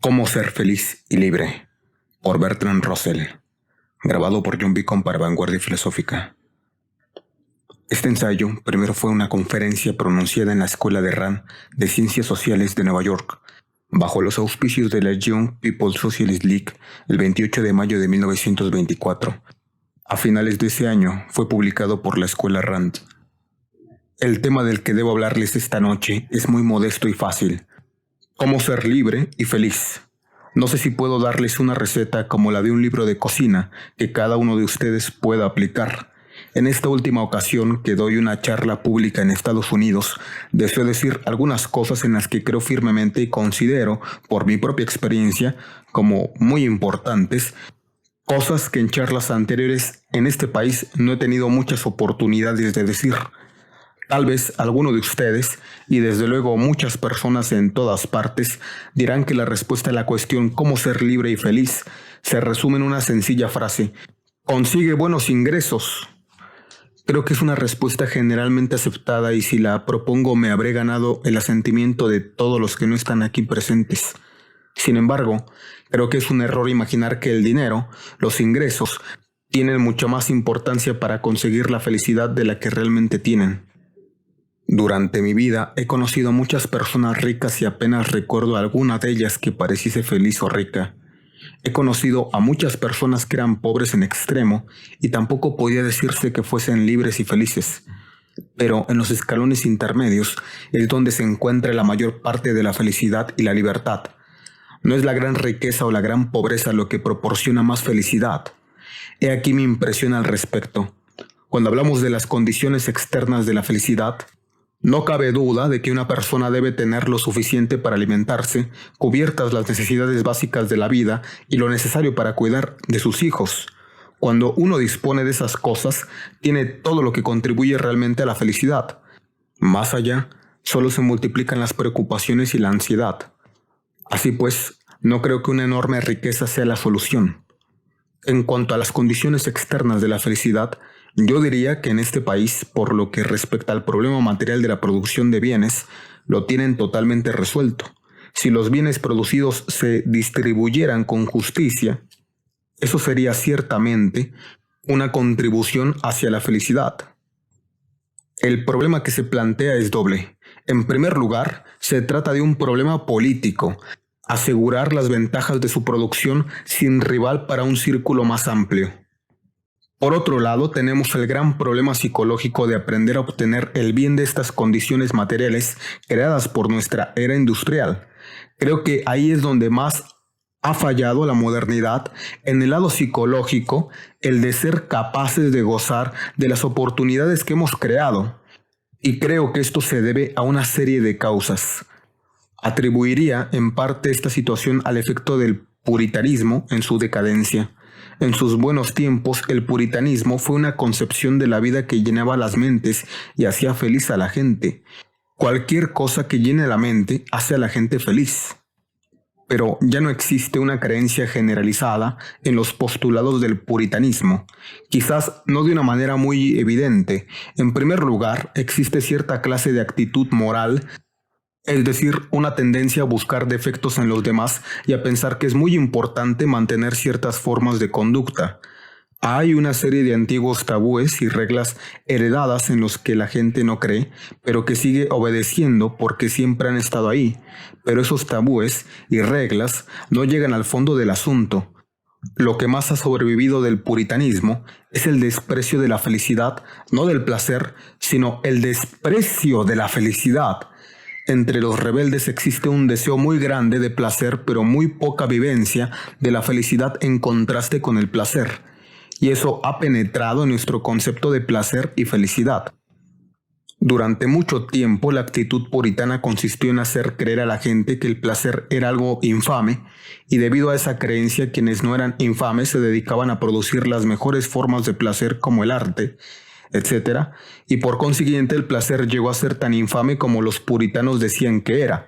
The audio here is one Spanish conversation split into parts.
Cómo ser feliz y libre, por Bertrand Russell, grabado por John Beacon para Vanguardia Filosófica. Este ensayo primero fue una conferencia pronunciada en la Escuela de Rand de Ciencias Sociales de Nueva York, bajo los auspicios de la Young People's Socialist League, el 28 de mayo de 1924. A finales de ese año fue publicado por la Escuela Rand. El tema del que debo hablarles esta noche es muy modesto y fácil. Cómo ser libre y feliz. No sé si puedo darles una receta como la de un libro de cocina que cada uno de ustedes pueda aplicar. En esta última ocasión que doy una charla pública en Estados Unidos, deseo decir algunas cosas en las que creo firmemente y considero, por mi propia experiencia, como muy importantes, cosas que en charlas anteriores en este país no he tenido muchas oportunidades de decir. Tal vez alguno de ustedes, y desde luego muchas personas en todas partes, dirán que la respuesta a la cuestión cómo ser libre y feliz se resume en una sencilla frase: consigue buenos ingresos. Creo que es una respuesta generalmente aceptada y si la propongo me habré ganado el asentimiento de todos los que no están aquí presentes. Sin embargo, creo que es un error imaginar que el dinero, los ingresos, tienen mucha más importancia para conseguir la felicidad de la que realmente tienen. Durante mi vida he conocido a muchas personas ricas y apenas recuerdo a alguna de ellas que pareciese feliz o rica. He conocido a muchas personas que eran pobres en extremo y tampoco podía decirse que fuesen libres y felices. Pero en los escalones intermedios es donde se encuentra la mayor parte de la felicidad y la libertad. No es la gran riqueza o la gran pobreza lo que proporciona más felicidad. He aquí mi impresión al respecto. Cuando hablamos de las condiciones externas de la felicidad, no cabe duda de que una persona debe tener lo suficiente para alimentarse, cubiertas las necesidades básicas de la vida y lo necesario para cuidar de sus hijos. Cuando uno dispone de esas cosas, tiene todo lo que contribuye realmente a la felicidad. Más allá, solo se multiplican las preocupaciones y la ansiedad. Así pues, no creo que una enorme riqueza sea la solución. En cuanto a las condiciones externas de la felicidad, yo diría que en este país, por lo que respecta al problema material de la producción de bienes, lo tienen totalmente resuelto. Si los bienes producidos se distribuyeran con justicia, eso sería ciertamente una contribución hacia la felicidad. El problema que se plantea es doble. En primer lugar, se trata de un problema político: asegurar las ventajas de su producción sin rival para un círculo más amplio. Por otro lado, tenemos el gran problema psicológico de aprender a obtener el bien de estas condiciones materiales creadas por nuestra era industrial. Creo que ahí es donde más ha fallado la modernidad, en el lado psicológico, el de ser capaces de gozar de las oportunidades que hemos creado. Y creo que esto se debe a una serie de causas. Atribuiría en parte esta situación al efecto del puritanismo en su decadencia. En sus buenos tiempos, el puritanismo fue una concepción de la vida que llenaba las mentes y hacía feliz a la gente. Cualquier cosa que llene la mente hace a la gente feliz. Pero ya no existe una creencia generalizada en los postulados del puritanismo, quizás no de una manera muy evidente. En primer lugar, existe cierta clase de actitud moral, es decir, una tendencia a buscar defectos en los demás y a pensar que es muy importante mantener ciertas formas de conducta. Hay una serie de antiguos tabúes y reglas heredadas en los que la gente no cree, pero que sigue obedeciendo porque siempre han estado ahí. Pero esos tabúes y reglas no llegan al fondo del asunto. Lo que más ha sobrevivido del puritanismo es el desprecio de la felicidad, no del placer, sino el desprecio de la felicidad. Entre los rebeldes existe un deseo muy grande de placer, pero muy poca vivencia de la felicidad en contraste con el placer. Y eso ha penetrado en nuestro concepto de placer y felicidad. Durante mucho tiempo, la actitud puritana consistió en hacer creer a la gente que el placer era algo infame, y debido a esa creencia, quienes no eran infames se dedicaban a producir las mejores formas de placer como el arte, etc. Y por consiguiente el placer llegó a ser tan infame como los puritanos decían que era.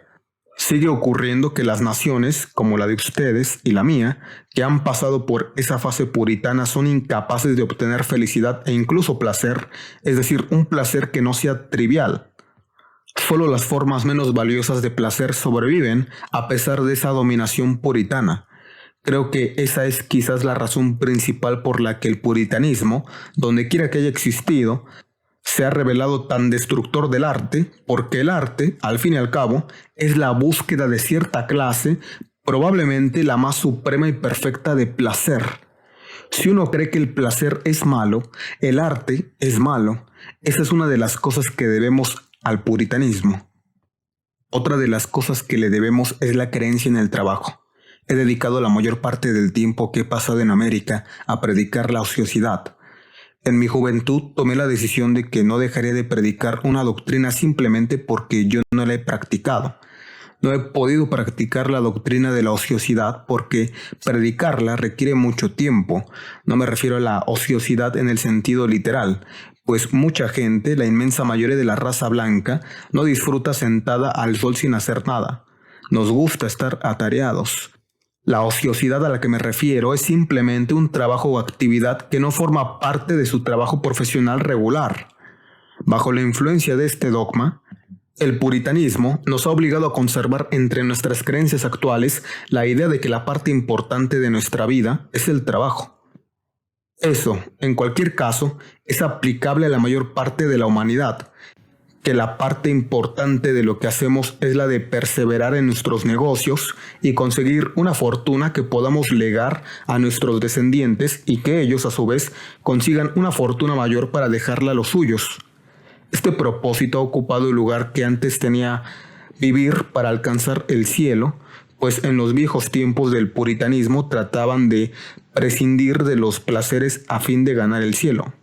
Sigue ocurriendo que las naciones, como la de ustedes y la mía, que han pasado por esa fase puritana, son incapaces de obtener felicidad e incluso placer, es decir, un placer que no sea trivial. Solo las formas menos valiosas de placer sobreviven a pesar de esa dominación puritana. Creo que esa es quizás la razón principal por la que el puritanismo, donde quiera que haya existido, se ha revelado tan destructor del arte, porque el arte, al fin y al cabo, es la búsqueda de cierta clase, probablemente la más suprema y perfecta de placer. Si uno cree que el placer es malo, el arte es malo, esa es una de las cosas que debemos al puritanismo. Otra de las cosas que le debemos es la creencia en el trabajo. He dedicado la mayor parte del tiempo que he pasado en América a predicar la ociosidad. En mi juventud tomé la decisión de que no dejaría de predicar una doctrina simplemente porque yo no la he practicado. No he podido practicar la doctrina de la ociosidad porque predicarla requiere mucho tiempo. No me refiero a la ociosidad en el sentido literal, pues mucha gente, la inmensa mayoría de la raza blanca, no disfruta sentada al sol sin hacer nada. Nos gusta estar atareados. La ociosidad a la que me refiero es simplemente un trabajo o actividad que no forma parte de su trabajo profesional regular. Bajo la influencia de este dogma, el puritanismo nos ha obligado a conservar entre nuestras creencias actuales la idea de que la parte importante de nuestra vida es el trabajo. Eso, en cualquier caso, es aplicable a la mayor parte de la humanidad, que la parte importante de lo que hacemos es la de perseverar en nuestros negocios y conseguir una fortuna que podamos legar a nuestros descendientes y que ellos a su vez consigan una fortuna mayor para dejarla a los suyos. Este propósito ha ocupado el lugar que antes tenía vivir para alcanzar el cielo, pues en los viejos tiempos del puritanismo trataban de prescindir de los placeres a fin de ganar el cielo.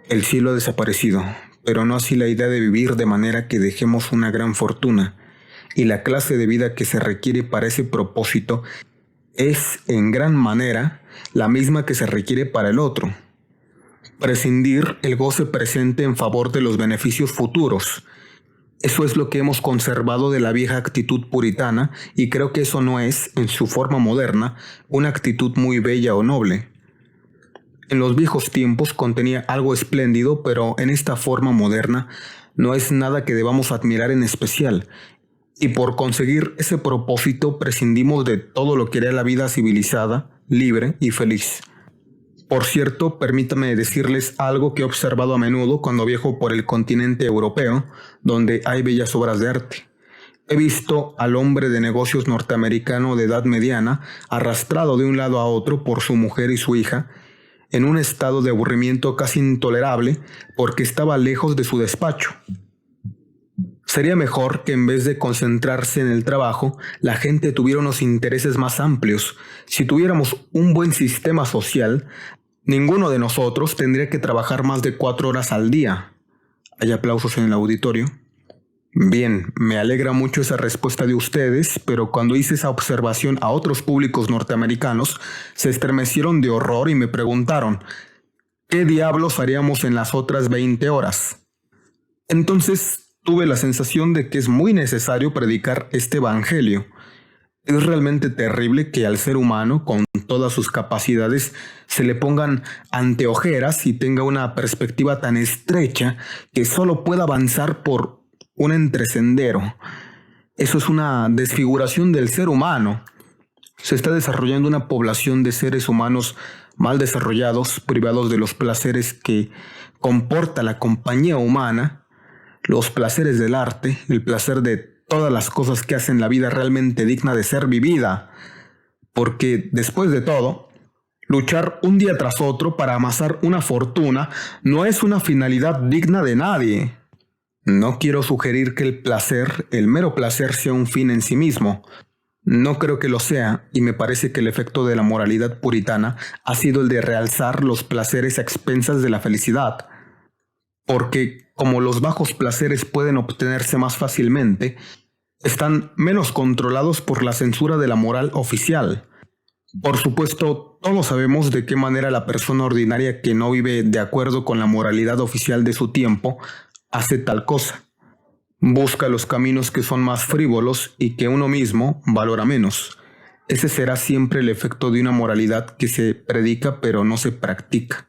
El cielo ha desaparecido, pero no así la idea de vivir de manera que dejemos una gran fortuna, y la clase de vida que se requiere para ese propósito es en gran manera la misma que se requiere para el otro. Prescindir el goce presente en favor de los beneficios futuros. Eso es lo que hemos conservado de la vieja actitud puritana y creo que eso no es, en su forma moderna, una actitud muy bella o noble. En los viejos tiempos contenía algo espléndido, pero en esta forma moderna no es nada que debamos admirar en especial. Y por conseguir ese propósito prescindimos de todo lo que era la vida civilizada, libre y feliz. Por cierto, permítame decirles algo que he observado a menudo cuando viajo por el continente europeo, donde hay bellas obras de arte. He visto al hombre de negocios norteamericano de edad mediana arrastrado de un lado a otro por su mujer y su hija, en un estado de aburrimiento casi intolerable porque estaba lejos de su despacho. Sería mejor que en vez de concentrarse en el trabajo, la gente tuviera unos intereses más amplios. Si tuviéramos un buen sistema social, ninguno de nosotros tendría que trabajar más de 4 horas al día. ¿Hay aplausos en el auditorio? Bien, me alegra mucho esa respuesta de ustedes, pero cuando hice esa observación a otros públicos norteamericanos, se estremecieron de horror y me preguntaron, ¿qué diablos haríamos en las otras 20 horas? Entonces tuve la sensación de que es muy necesario predicar este evangelio. Es realmente terrible que al ser humano, con todas sus capacidades, se le pongan anteojeras y tenga una perspectiva tan estrecha que solo pueda avanzar por un entresendero. Eso es una desfiguración del ser humano. Se está desarrollando una población de seres humanos mal desarrollados, privados de los placeres que comporta la compañía humana, los placeres del arte, el placer de todas las cosas que hacen la vida realmente digna de ser vivida. Porque después de todo, luchar un día tras otro para amasar una fortuna no es una finalidad digna de nadie. No quiero sugerir que el placer, el mero placer, sea un fin en sí mismo. No creo que lo sea, y me parece que el efecto de la moralidad puritana ha sido el de realzar los placeres a expensas de la felicidad. Porque, como los bajos placeres pueden obtenerse más fácilmente, están menos controlados por la censura de la moral oficial. Por supuesto, todos sabemos de qué manera la persona ordinaria que no vive de acuerdo con la moralidad oficial de su tiempo hace tal cosa. Busca los caminos que son más frívolos y que uno mismo valora menos. Ese será siempre el efecto de una moralidad que se predica pero no se practica.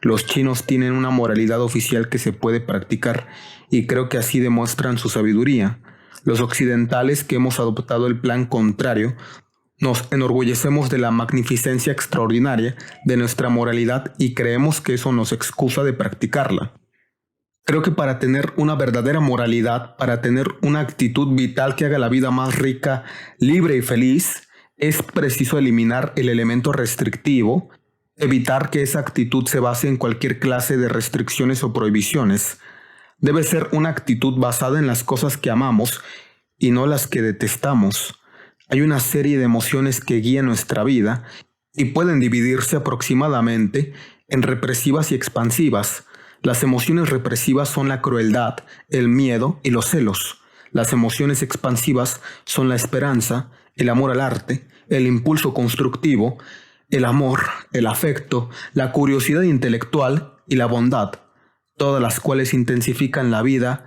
Los chinos tienen una moralidad oficial que se puede practicar y creo que así demuestran su sabiduría. Los occidentales que hemos adoptado el plan contrario nos enorgullecemos de la magnificencia extraordinaria de nuestra moralidad y creemos que eso nos excusa de practicarla. Creo que para tener una verdadera moralidad, para tener una actitud vital que haga la vida más rica, libre y feliz, es preciso eliminar el elemento restrictivo, evitar que esa actitud se base en cualquier clase de restricciones o prohibiciones. Debe ser una actitud basada en las cosas que amamos y no las que detestamos. Hay una serie de emociones que guían nuestra vida y pueden dividirse aproximadamente en represivas y expansivas. Las emociones represivas son la crueldad, el miedo y los celos. Las emociones expansivas son la esperanza, el amor al arte, el impulso constructivo, el amor, el afecto, la curiosidad intelectual y la bondad, todas las cuales intensifican la vida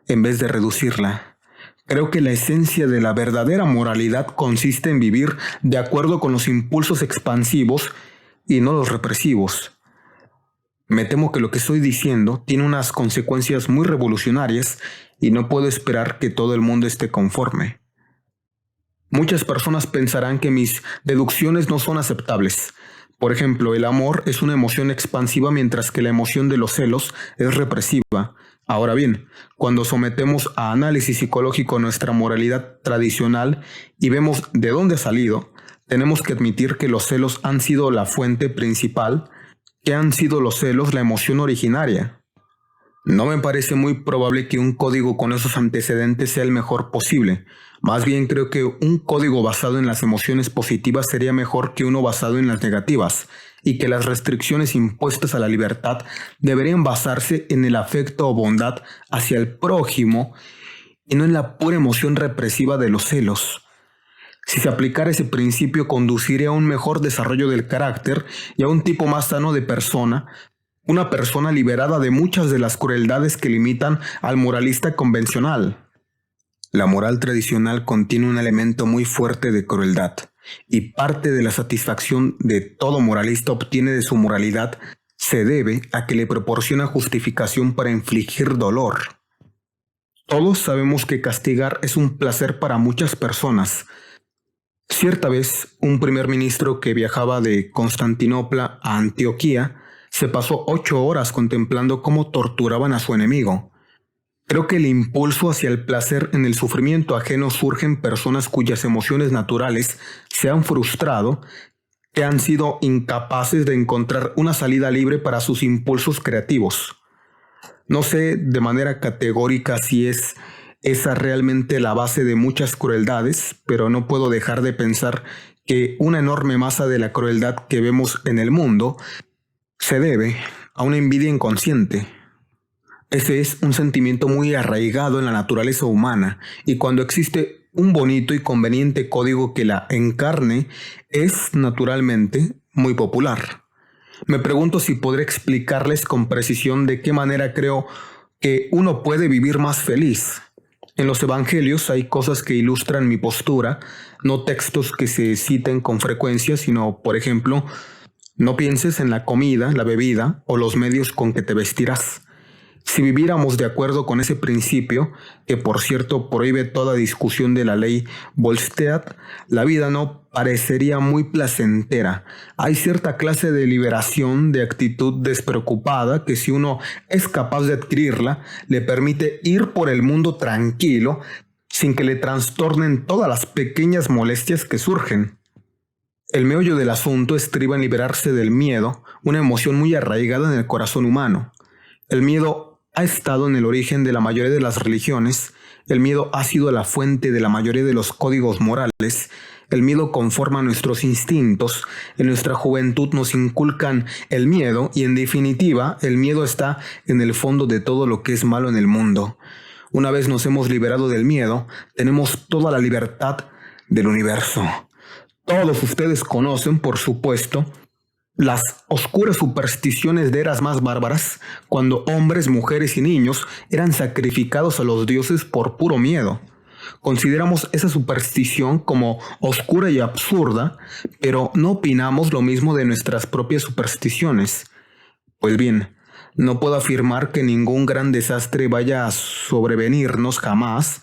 en vez de reducirla. Creo que la esencia de la verdadera moralidad consiste en vivir de acuerdo con los impulsos expansivos y no los represivos. Me temo que lo que estoy diciendo tiene unas consecuencias muy revolucionarias y no puedo esperar que todo el mundo esté conforme. Muchas personas pensarán que mis deducciones no son aceptables. Por ejemplo, el amor es una emoción expansiva mientras que la emoción de los celos es represiva. Ahora bien, cuando sometemos a análisis psicológico nuestra moralidad tradicional y vemos de dónde ha salido, tenemos que admitir que los celos han sido la fuente principal, que han sido los celos la emoción originaria. No me parece muy probable que un código con esos antecedentes sea el mejor posible. Más bien creo que un código basado en las emociones positivas sería mejor que uno basado en las negativas, y que las restricciones impuestas a la libertad deberían basarse en el afecto o bondad hacia el prójimo y no en la pura emoción represiva de los celos. Si se aplicara ese principio, conduciría a un mejor desarrollo del carácter y a un tipo más sano de persona, una persona liberada de muchas de las crueldades que limitan al moralista convencional. La moral tradicional contiene un elemento muy fuerte de crueldad, y parte de la satisfacción de todo moralista obtiene de su moralidad se debe a que le proporciona justificación para infligir dolor. Todos sabemos que castigar es un placer para muchas personas. Cierta vez, un primer ministro que viajaba de Constantinopla a Antioquía se pasó 8 horas contemplando cómo torturaban a su enemigo. Creo que el impulso hacia el placer en el sufrimiento ajeno surge en personas cuyas emociones naturales se han frustrado, que han sido incapaces de encontrar una salida libre para sus impulsos creativos. No sé de manera categórica si es esa realmente la base de muchas crueldades, pero no puedo dejar de pensar que una enorme masa de la crueldad que vemos en el mundo se debe a una envidia inconsciente. Ese es un sentimiento muy arraigado en la naturaleza humana, y cuando existe un bonito y conveniente código que la encarne, es naturalmente muy popular. Me pregunto si podré explicarles con precisión de qué manera creo que uno puede vivir más feliz. En los evangelios hay cosas que ilustran mi postura, no textos que se citen con frecuencia, sino, por ejemplo, no pienses en la comida, la bebida o los medios con que te vestirás. Si viviéramos de acuerdo con ese principio, que por cierto prohíbe toda discusión de la ley Volstead, la vida no parecería muy placentera. Hay cierta clase de liberación, de actitud despreocupada, que si uno es capaz de adquirirla, le permite ir por el mundo tranquilo, sin que le trastornen todas las pequeñas molestias que surgen. El meollo del asunto estriba en liberarse del miedo, una emoción muy arraigada en el corazón humano. El miedo ha estado en el origen de la mayoría de las religiones, el miedo ha sido la fuente de la mayoría de los códigos morales, el miedo conforma nuestros instintos, en nuestra juventud nos inculcan el miedo y en definitiva el miedo está en el fondo de todo lo que es malo en el mundo. Una vez nos hemos liberado del miedo, tenemos toda la libertad del universo. Todos ustedes conocen, por supuesto, las oscuras supersticiones de eras más bárbaras, cuando hombres, mujeres y niños eran sacrificados a los dioses por puro miedo. Consideramos esa superstición como oscura y absurda, pero no opinamos lo mismo de nuestras propias supersticiones. Pues bien, no puedo afirmar que ningún gran desastre vaya a sobrevenirnos jamás,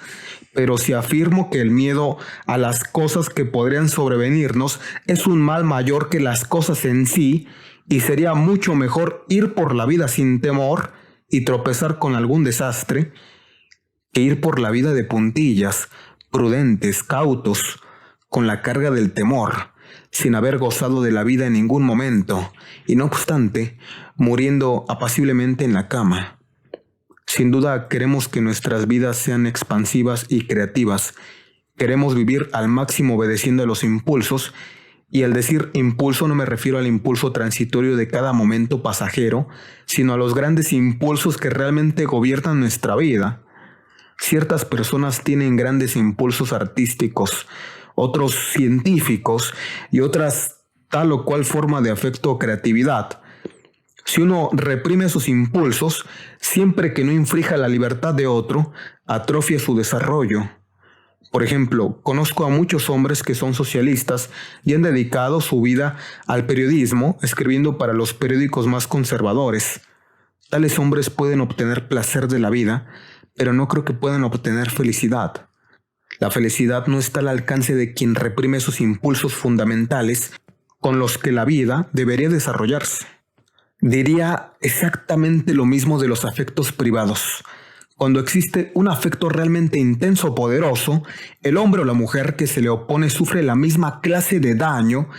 pero sí afirmo que el miedo a las cosas que podrían sobrevenirnos es un mal mayor que las cosas en sí, y sería mucho mejor ir por la vida sin temor y tropezar con algún desastre que ir por la vida de puntillas, prudentes, cautos, con la carga del temor, sin haber gozado de la vida en ningún momento, y no obstante, muriendo apaciblemente en la cama. Sin duda queremos que nuestras vidas sean expansivas y creativas. Queremos vivir al máximo obedeciendo a los impulsos, y al decir impulso no me refiero al impulso transitorio de cada momento pasajero, sino a los grandes impulsos que realmente gobiernan nuestra vida. Ciertas personas tienen grandes impulsos artísticos, otros científicos y otras tal o cual forma de afecto o creatividad. Si uno reprime sus impulsos, siempre que no infrija la libertad de otro, atrofia su desarrollo. Por ejemplo, conozco a muchos hombres que son socialistas y han dedicado su vida al periodismo, escribiendo para los periódicos más conservadores. Tales hombres pueden obtener placer de la vida, pero no creo que puedan obtener felicidad. La felicidad no está al alcance de quien reprime sus impulsos fundamentales con los que la vida debería desarrollarse. Diría exactamente lo mismo de los afectos privados. Cuando existe un afecto realmente intenso o poderoso, el hombre o la mujer que se le opone sufre la misma clase de daño,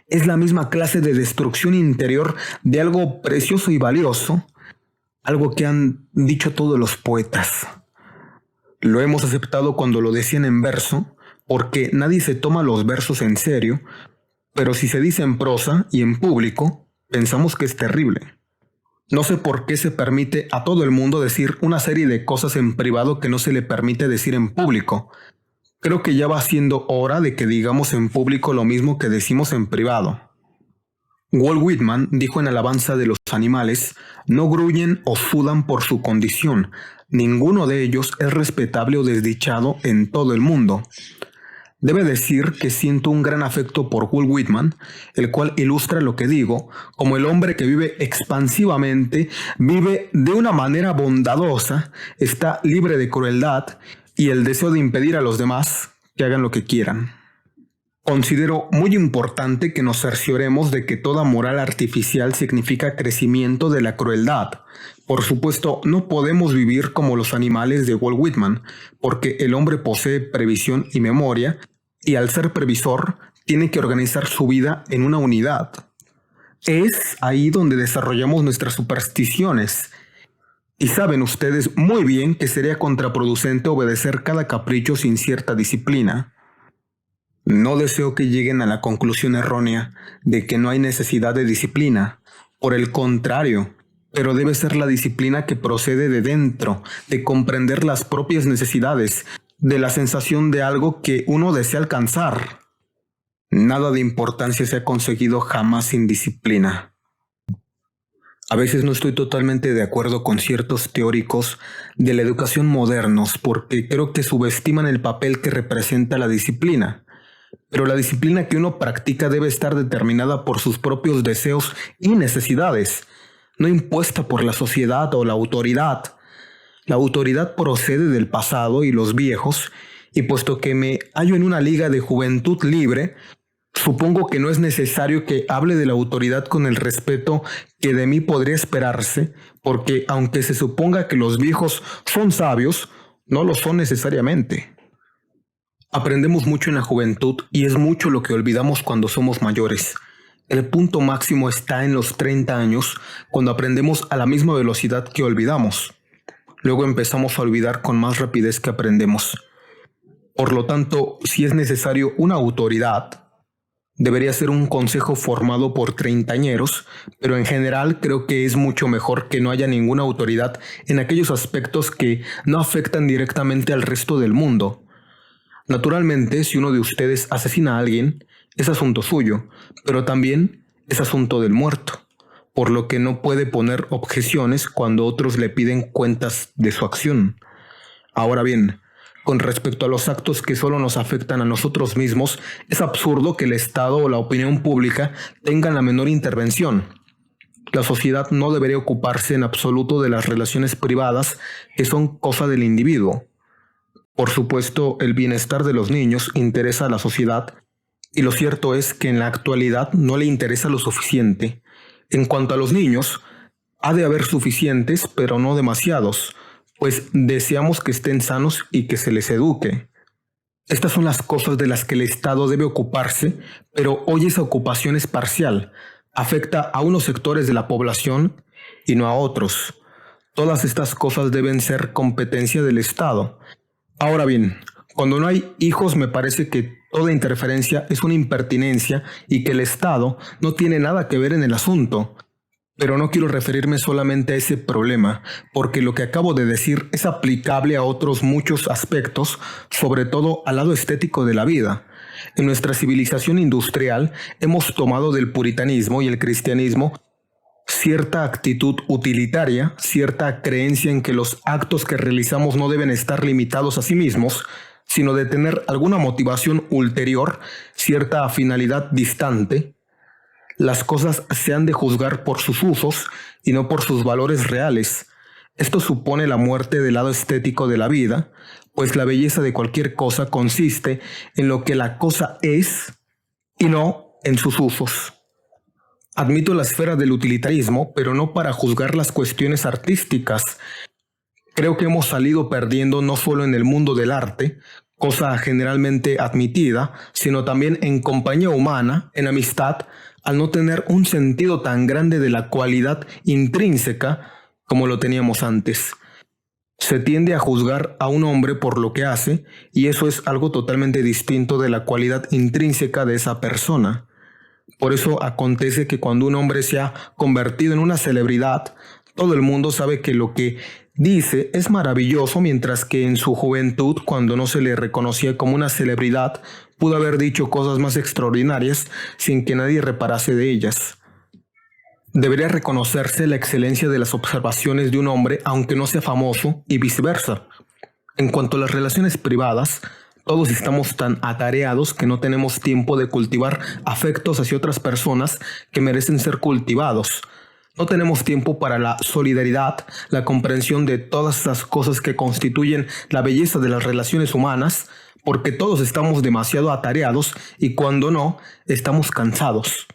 es la misma clase de destrucción interior de algo precioso y valioso, algo que han dicho todos los poetas. Lo hemos aceptado cuando lo decían en verso, porque nadie se toma los versos en serio, pero si se dice en prosa y en público, pensamos que es terrible. No sé por qué se permite a todo el mundo decir una serie de cosas en privado que no se le permite decir en público. Creo que ya va siendo hora de que digamos en público lo mismo que decimos en privado. Walt Whitman dijo en alabanza de los animales: no gruñen o sudan por su condición. Ninguno de ellos es respetable o desdichado en todo el mundo. Debe decir que siento un gran afecto por Walt Whitman, el cual ilustra lo que digo, como el hombre que vive expansivamente, vive de una manera bondadosa, está libre de crueldad y el deseo de impedir a los demás que hagan lo que quieran. Considero muy importante que nos cercioremos de que toda moral artificial significa crecimiento de la crueldad. Por supuesto, no podemos vivir como los animales de Walt Whitman, porque el hombre posee previsión y memoria, y al ser previsor, tiene que organizar su vida en una unidad. Es ahí donde desarrollamos nuestras supersticiones. Y saben ustedes muy bien que sería contraproducente obedecer cada capricho sin cierta disciplina. No deseo que lleguen a la conclusión errónea de que no hay necesidad de disciplina. Por el contrario, pero debe ser la disciplina que procede de dentro, de comprender las propias necesidades, de la sensación de algo que uno desea alcanzar. Nada de importancia se ha conseguido jamás sin disciplina. A veces no estoy totalmente de acuerdo con ciertos teóricos de la educación modernos porque creo que subestiman el papel que representa la disciplina. Pero la disciplina que uno practica debe estar determinada por sus propios deseos y necesidades, no impuesta por la sociedad o la autoridad. La autoridad procede del pasado y los viejos, y puesto que me hallo en una liga de juventud libre, supongo que no es necesario que hable de la autoridad con el respeto que de mí podría esperarse, porque aunque se suponga que los viejos son sabios, no lo son necesariamente. Aprendemos mucho en la juventud y es mucho lo que olvidamos cuando somos mayores. El punto máximo está en los 30 años, cuando aprendemos a la misma velocidad que olvidamos. Luego empezamos a olvidar con más rapidez que aprendemos. Por lo tanto, si es necesario una autoridad, debería ser un consejo formado por treintañeros, pero en general creo que es mucho mejor que no haya ninguna autoridad en aquellos aspectos que no afectan directamente al resto del mundo. Naturalmente, si uno de ustedes asesina a alguien, es asunto suyo, pero también es asunto del muerto, por lo que no puede poner objeciones cuando otros le piden cuentas de su acción. Ahora bien, con respecto a los actos que solo nos afectan a nosotros mismos, es absurdo que el Estado o la opinión pública tengan la menor intervención. La sociedad no debería ocuparse en absoluto de las relaciones privadas que son cosa del individuo. Por supuesto, el bienestar de los niños interesa a la sociedad y lo cierto es que en la actualidad no le interesa lo suficiente. En cuanto a los niños, ha de haber suficientes, pero no demasiados, pues deseamos que estén sanos y que se les eduque. Estas son las cosas de las que el Estado debe ocuparse, pero hoy esa ocupación es parcial, afecta a unos sectores de la población y no a otros. Todas estas cosas deben ser competencia del Estado. Ahora bien, cuando no hay hijos me parece que toda interferencia es una impertinencia y que el Estado no tiene nada que ver en el asunto. Pero no quiero referirme solamente a ese problema, porque lo que acabo de decir es aplicable a otros muchos aspectos, sobre todo al lado estético de la vida. En nuestra civilización industrial hemos tomado del puritanismo y el cristianismo cierta actitud utilitaria, cierta creencia en que los actos que realizamos no deben estar limitados a sí mismos, sino de tener alguna motivación ulterior, cierta finalidad distante. Las cosas se han de juzgar por sus usos y no por sus valores reales. Esto supone la muerte del lado estético de la vida, pues la belleza de cualquier cosa consiste en lo que la cosa es y no en sus usos. Admito la esfera del utilitarismo, pero no para juzgar las cuestiones artísticas. Creo que hemos salido perdiendo no solo en el mundo del arte, cosa generalmente admitida, sino también en compañía humana, en amistad, al no tener un sentido tan grande de la cualidad intrínseca como lo teníamos antes. Se tiende a juzgar a un hombre por lo que hace, y eso es algo totalmente distinto de la cualidad intrínseca de esa persona. Por eso acontece que cuando un hombre se ha convertido en una celebridad, todo el mundo sabe que lo que dice es maravilloso, mientras que en su juventud, cuando no se le reconocía como una celebridad, pudo haber dicho cosas más extraordinarias sin que nadie reparase de ellas. Debería reconocerse la excelencia de las observaciones de un hombre aunque no sea famoso y viceversa. En cuanto a las relaciones privadas, todos estamos tan atareados que no tenemos tiempo de cultivar afectos hacia otras personas que merecen ser cultivados. No tenemos tiempo para la solidaridad, la comprensión de todas las cosas que constituyen la belleza de las relaciones humanas, porque todos estamos demasiado atareados y cuando no, estamos cansados.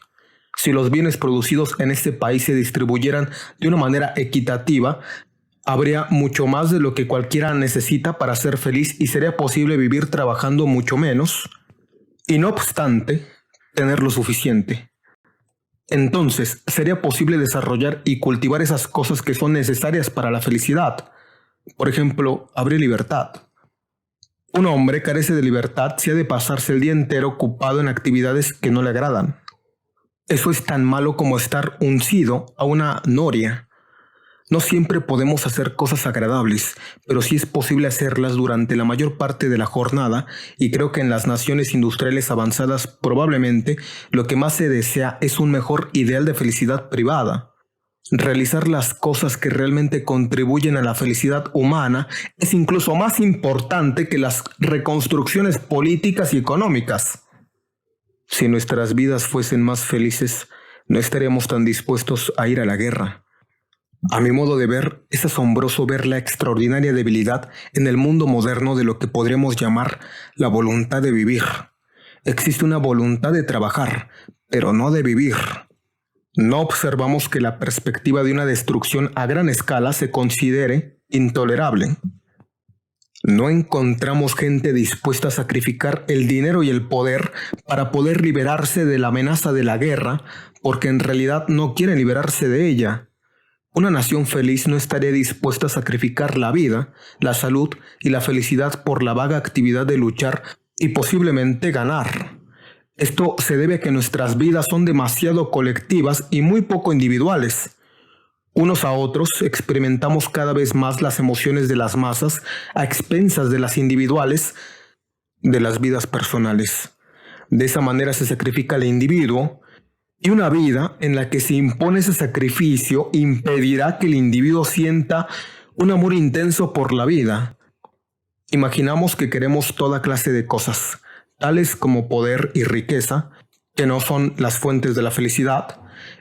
Si los bienes producidos en este país se distribuyeran de una manera equitativa, habría mucho más de lo que cualquiera necesita para ser feliz y sería posible vivir trabajando mucho menos y no obstante, tener lo suficiente. Entonces, sería posible desarrollar y cultivar esas cosas que son necesarias para la felicidad. Por ejemplo, habría libertad. Un hombre carece de libertad si ha de pasarse el día entero ocupado en actividades que no le agradan. Eso es tan malo como estar uncido a una noria. No siempre podemos hacer cosas agradables, pero sí es posible hacerlas durante la mayor parte de la jornada y creo que en las naciones industriales avanzadas probablemente lo que más se desea es un mejor ideal de felicidad privada. Realizar las cosas que realmente contribuyen a la felicidad humana es incluso más importante que las reconstrucciones políticas y económicas. Si nuestras vidas fuesen más felices, no estaríamos tan dispuestos a ir a la guerra. A mi modo de ver, es asombroso ver la extraordinaria debilidad en el mundo moderno de lo que podríamos llamar la voluntad de vivir. Existe una voluntad de trabajar, pero no de vivir. No observamos que la perspectiva de una destrucción a gran escala se considere intolerable. No encontramos gente dispuesta a sacrificar el dinero y el poder para poder liberarse de la amenaza de la guerra, porque en realidad no quieren liberarse de ella. Una nación feliz no estaría dispuesta a sacrificar la vida, la salud y la felicidad por la vaga actividad de luchar y posiblemente ganar. Esto se debe a que nuestras vidas son demasiado colectivas y muy poco individuales. Unos a otros experimentamos cada vez más las emociones de las masas a expensas de las individuales, de las vidas personales. De esa manera se sacrifica al individuo, y una vida en la que se impone ese sacrificio impedirá que el individuo sienta un amor intenso por la vida. Imaginamos que queremos toda clase de cosas, tales como poder y riqueza, que no son las fuentes de la felicidad.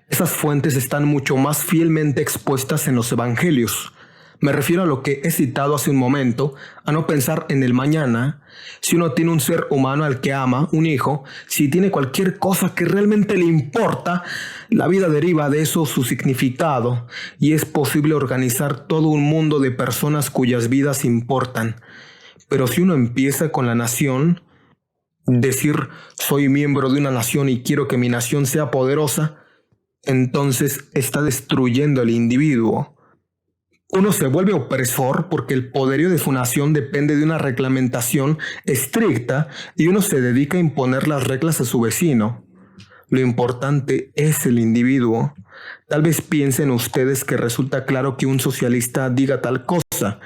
Esas fuentes están mucho más fielmente expuestas en los evangelios. Me refiero a lo que he citado hace un momento, a no pensar en el mañana. Si uno tiene un ser humano al que ama, un hijo, si tiene cualquier cosa que realmente le importa, la vida deriva de eso su significado y es posible organizar todo un mundo de personas cuyas vidas importan. Pero si uno empieza con la nación, decir soy miembro de una nación y quiero que mi nación sea poderosa, entonces está destruyendo al individuo. Uno se vuelve opresor porque el poderío de su nación depende de una reglamentación estricta y uno se dedica a imponer las reglas a su vecino. Lo importante es el individuo. Tal vez piensen ustedes que resulta claro que un socialista diga tal cosa.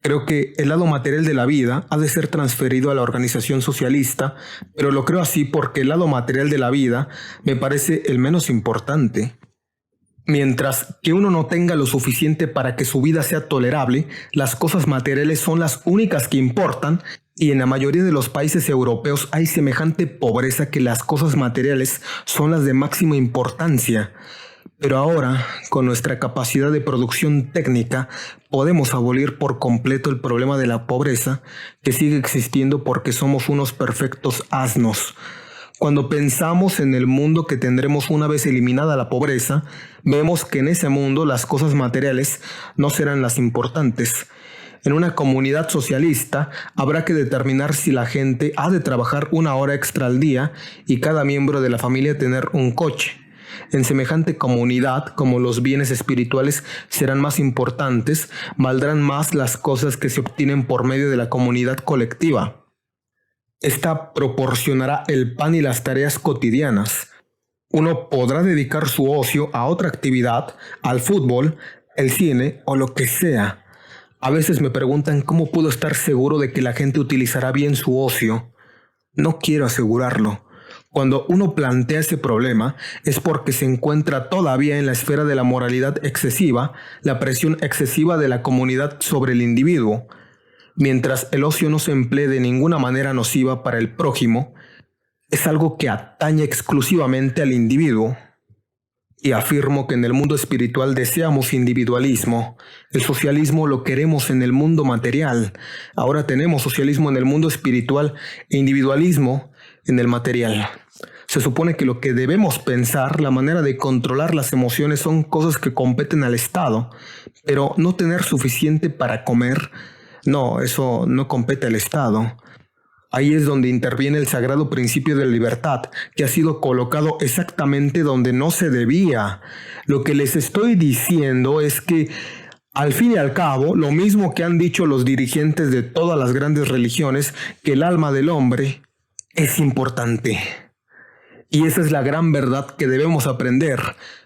Creo que el lado material de la vida ha de ser transferido a la organización socialista, pero lo creo así porque el lado material de la vida me parece el menos importante. Mientras que uno no tenga lo suficiente para que su vida sea tolerable, las cosas materiales son las únicas que importan y en la mayoría de los países europeos hay semejante pobreza que las cosas materiales son las de máxima importancia. Pero ahora, con nuestra capacidad de producción técnica, podemos abolir por completo el problema de la pobreza que sigue existiendo porque somos unos perfectos asnos. Cuando pensamos en el mundo que tendremos una vez eliminada la pobreza, vemos que en ese mundo las cosas materiales no serán las importantes. En una comunidad socialista habrá que determinar si la gente ha de trabajar 1 hora extra al día y cada miembro de la familia tener un coche. En semejante comunidad, como los bienes espirituales serán más importantes, valdrán más las cosas que se obtienen por medio de la comunidad colectiva. Esta proporcionará el pan y las tareas cotidianas. Uno podrá dedicar su ocio a otra actividad, al fútbol, el cine o lo que sea. A veces me preguntan cómo puedo estar seguro de que la gente utilizará bien su ocio. No quiero asegurarlo. Cuando uno plantea ese problema es porque se encuentra todavía en la esfera de la moralidad excesiva, la presión excesiva de la comunidad sobre el individuo. Mientras el ocio no se emplee de ninguna manera nociva para el prójimo, es algo que atañe exclusivamente al individuo. Y afirmo que en el mundo espiritual deseamos individualismo. El socialismo lo queremos en el mundo material. Ahora tenemos socialismo en el mundo espiritual e individualismo en el material. Se supone que lo que debemos pensar, la manera de controlar las emociones son cosas que competen al Estado, pero no tener suficiente para comer, no, eso no compete al Estado. Ahí es donde interviene el sagrado principio de la libertad, que ha sido colocado exactamente donde no se debía. Lo que les estoy diciendo es que, al fin y al cabo, lo mismo que han dicho los dirigentes de todas las grandes religiones, que el alma del hombre es importante. Y esa es la gran verdad que debemos aprender.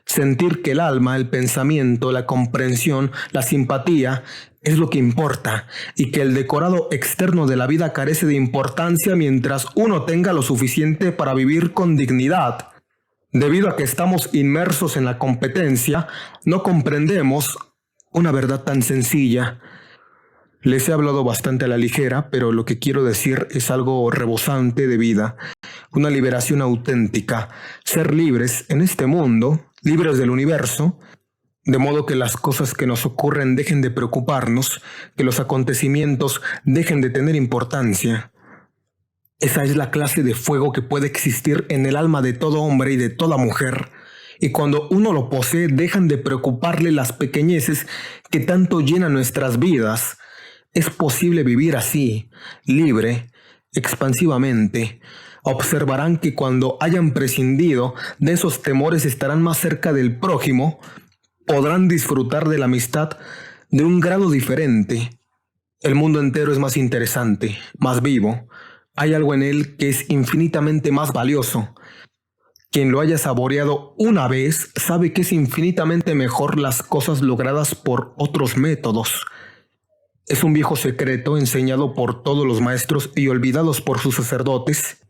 Sentir que el alma, el pensamiento, la comprensión, la simpatía es lo que importa y que el decorado externo de la vida carece de importancia mientras uno tenga lo suficiente para vivir con dignidad. Debido a que estamos inmersos en la competencia, no comprendemos una verdad tan sencilla. Les he hablado bastante a la ligera, pero lo que quiero decir es algo rebosante de vida. Una liberación auténtica, ser libres en este mundo, libres del universo, de modo que las cosas que nos ocurren dejen de preocuparnos, que los acontecimientos dejen de tener importancia. Esa es la clase de fuego que puede existir en el alma de todo hombre y de toda mujer, y cuando uno lo posee dejan de preocuparle las pequeñeces que tanto llenan nuestras vidas. Es posible vivir así, libre, expansivamente. Observarán que cuando hayan prescindido de esos temores estarán más cerca del prójimo, podrán disfrutar de la amistad de un grado diferente. El mundo entero es más interesante, más vivo. Hay algo en él que es infinitamente más valioso. Quien lo haya saboreado una vez sabe que es infinitamente mejor las cosas logradas por otros métodos. Es un viejo secreto enseñado por todos los maestros y olvidados por sus sacerdotes.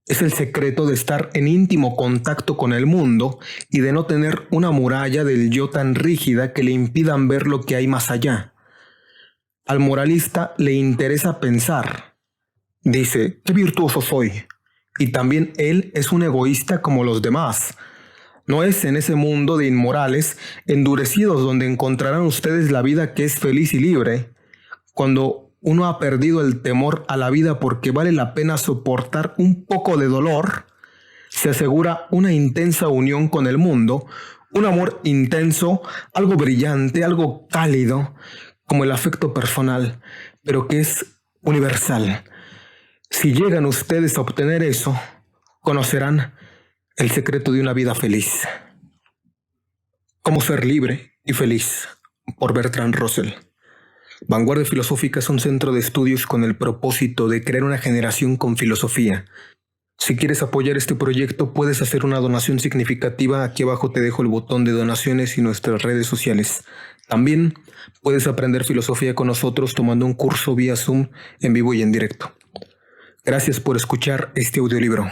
Es el secreto de estar en íntimo contacto con el mundo y de no tener una muralla del yo tan rígida que le impidan ver lo que hay más allá. Al moralista le interesa pensar. Dice, qué virtuoso soy. Y también él es un egoísta como los demás. No es en ese mundo de inmorales endurecidos donde encontrarán ustedes la vida que es feliz y libre. Cuando uno ha perdido el temor a la vida porque vale la pena soportar un poco de dolor, se asegura una intensa unión con el mundo, un amor intenso, algo brillante, algo cálido, como el afecto personal, pero que es universal. Si llegan ustedes a obtener eso, conocerán el secreto de una vida feliz. Cómo ser libre y feliz, por Bertrand Russell. Vanguardia Filosófica es un centro de estudios con el propósito de crear una generación con filosofía. Si quieres apoyar este proyecto, puedes hacer una donación significativa. Aquí abajo te dejo el botón de donaciones y nuestras redes sociales. También puedes aprender filosofía con nosotros tomando un curso vía Zoom en vivo y en directo. Gracias por escuchar este audiolibro.